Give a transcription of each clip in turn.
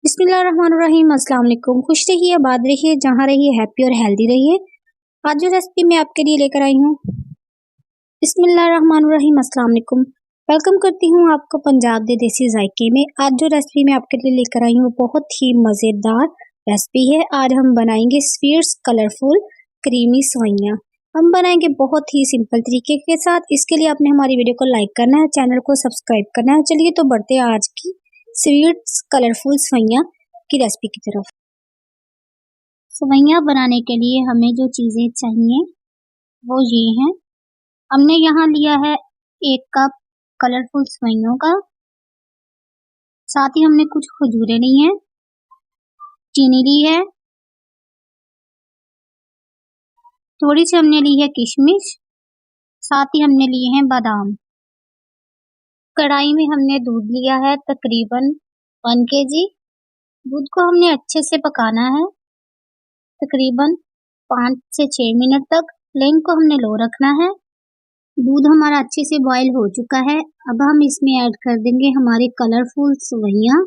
बिस्मिल्लाहिर्रहमानिर्रहीम। अस्सलाम वालेकुम। खुश रहिए, आबाद रहिए, जहाँ रहिए हैप्पी और हेल्दी रहिए। आज जो रेसिपी मैं आपके लिए लेकर आई हूँ, बिस्मिल्लाहिर्रहमानिर्रहीम, अस्सलाम वालेकुम। वेलकम करती हूँ आपको पंजाब दे देसी जायके में। आज जो रेसिपी मैं आपके लिए लेकर आई हूँ बहुत ही मज़ेदार रेसिपी है। आज हम बनाएंगे स्वीट्स कलरफुल क्रीमी सेवइयाँ। हम बनाएंगे बहुत ही सिंपल तरीके के साथ। इसके लिए आपने हमारी वीडियो को लाइक करना है, चैनल को सब्सक्राइब करना है। चलिए तो बढ़ते हैं आज की स्वीट्स कलरफुल सेवइयाँ की रेसिपी की तरफ। सेवइयाँ बनाने के लिए हमें जो चीज़ें चाहिए वो ये हैं। हमने यहाँ लिया है 1 कप कलरफुल सेवइयों का, साथ ही हमने कुछ खजूरें ली हैं, चीनी ली है, थोड़ी सी हमने ली है किशमिश, साथ ही हमने लिए हैं बादाम। कढ़ाई में हमने दूध लिया है तकरीबन 1 kg। दूध को हमने अच्छे से पकाना है तकरीबन 5 से 6 मिनट तक। फ्लेम को हमने लो रखना है। दूध हमारा अच्छे से बॉईल हो चुका है। अब हम इसमें ऐड कर देंगे हमारे कलरफुल सेवइयाँ।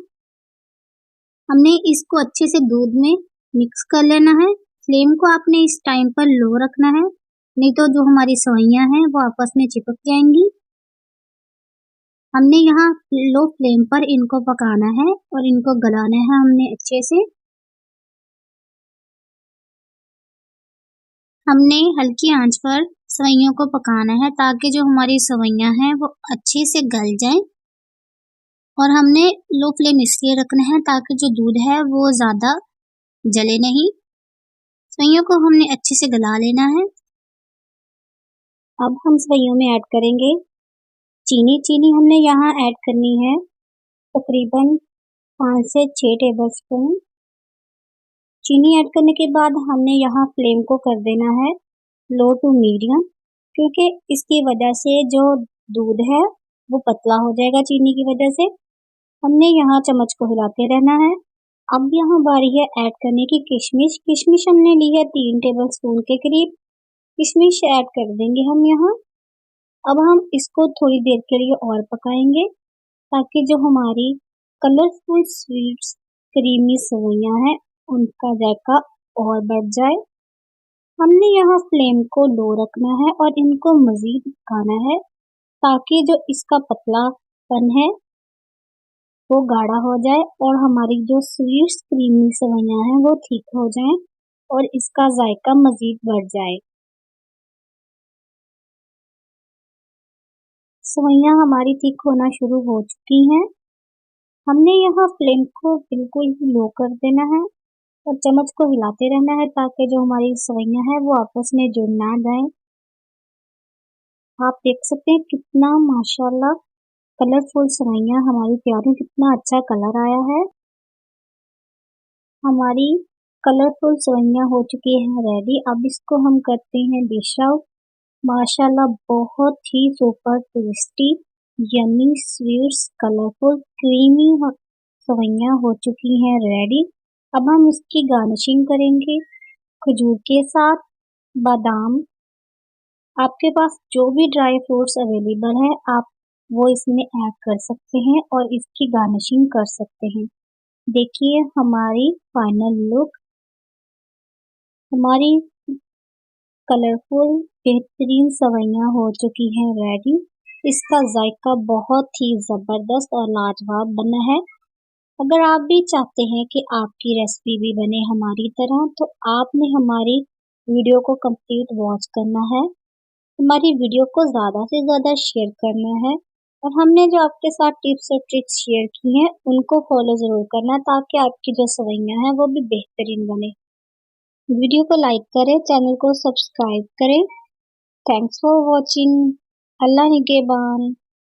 हमने इसको अच्छे से दूध में मिक्स कर लेना है। फ्लेम को आपने इस टाइम पर लो रखना है, नहीं तो जो हमारी सेवइयाँ हैं वो आपस में चिपक जाएंगी। हमने यहाँ लो फ्लेम पर इनको पकाना है और इनको गलाना है हमने अच्छे से। हमने हल्की आंच पर सेवइयों को पकाना है ताकि जो हमारी सेवइयाँ हैं वो अच्छे से गल जाएं। और हमने लो फ्लेम इसलिए रखना है ताकि जो दूध है वो ज़्यादा जले नहीं। सेवइयों को हमने अच्छे से गला लेना है। अब हम सेवइयों में ऐड करेंगे चीनी। चीनी हमने यहाँ ऐड करनी है तकरीबन 5 से 6 टेबलस्पून। चीनी ऐड करने के बाद हमने यहाँ फ्लेम को कर देना है लो टू मीडियम, क्योंकि इसकी वजह से जो दूध है वो पतला हो जाएगा चीनी की वजह से। हमने यहाँ चम्मच को हिलाते रहना है। अब यहाँ बारी है ऐड करने की किशमिश। किशमिश हमने ली है 3 टेबलस्पून के करीब। किशमिश ऐड कर देंगे हम यहाँ। अब हम इसको थोड़ी देर के लिए और पकाएंगे ताकि जो हमारी कलरफुल स्वीट्स क्रीमी सेवइयाँ हैं उनका जायका और बढ़ जाए। हमने यहाँ फ्लेम को लो रखना है और इनको मज़ीद पकाना है ताकि जो इसका पतलापन है वो गाढ़ा हो जाए और हमारी जो स्वीट्स क्रीमी सेवइयाँ हैं वो ठीक हो जाएं और इसका जायका मज़ीद बढ़ जाए। सेवइयाँ हमारी ठीक होना शुरू हो चुकी हैं। हमने यहाँ फ्लेम को बिल्कुल ही लो कर देना है और चम्मच को हिलाते रहना है ताकि जो हमारी सेवइयाँ हैं वो आपस में जुड़ ना जाएं। आप देख सकते हैं कितना माशाल्लाह कलरफुल सेवइयाँ हमारी तैयार हैं, कितना अच्छा कलर आया है। हमारी कलरफुल सेवइयाँ हो चुकी हैं रेडी। अब इसको हम करते हैं डिश आउट। माशाल्लाह बहुत ही super tasty yummy sweets colourful creamy सेवइयाँ हो चुकी हैं रेडी। अब हम इसकी गार्निशिंग करेंगे खजूर के साथ, बादाम। आपके पास जो भी ड्राई फ्रूट्स अवेलेबल है आप वो इसमें ऐड कर सकते हैं और इसकी गार्निशिंग कर सकते हैं। देखिए हमारी फाइनल लुक। हमारी कलरफुल बेहतरीन सेवइयाँ हो चुकी हैं रेडी। इसका जायका बहुत ही ज़बरदस्त और लाजवाब बना है। अगर आप भी चाहते हैं कि आपकी रेसिपी भी बने हमारी तरह तो आपने हमारी वीडियो को कंप्लीट वॉच करना है, हमारी वीडियो को ज़्यादा से ज़्यादा शेयर करना है और हमने जो आपके साथ टिप्स और ट्रिक्स शेयर की हैं उनको फॉलो ज़रूर करना ताकि आपकी जो सेवइयाँ हैं वो भी बेहतरीन बने। वीडियो को लाइक करें, चैनल को सब्सक्राइब करें। Thanks for watching. अल्लाह निगहबान।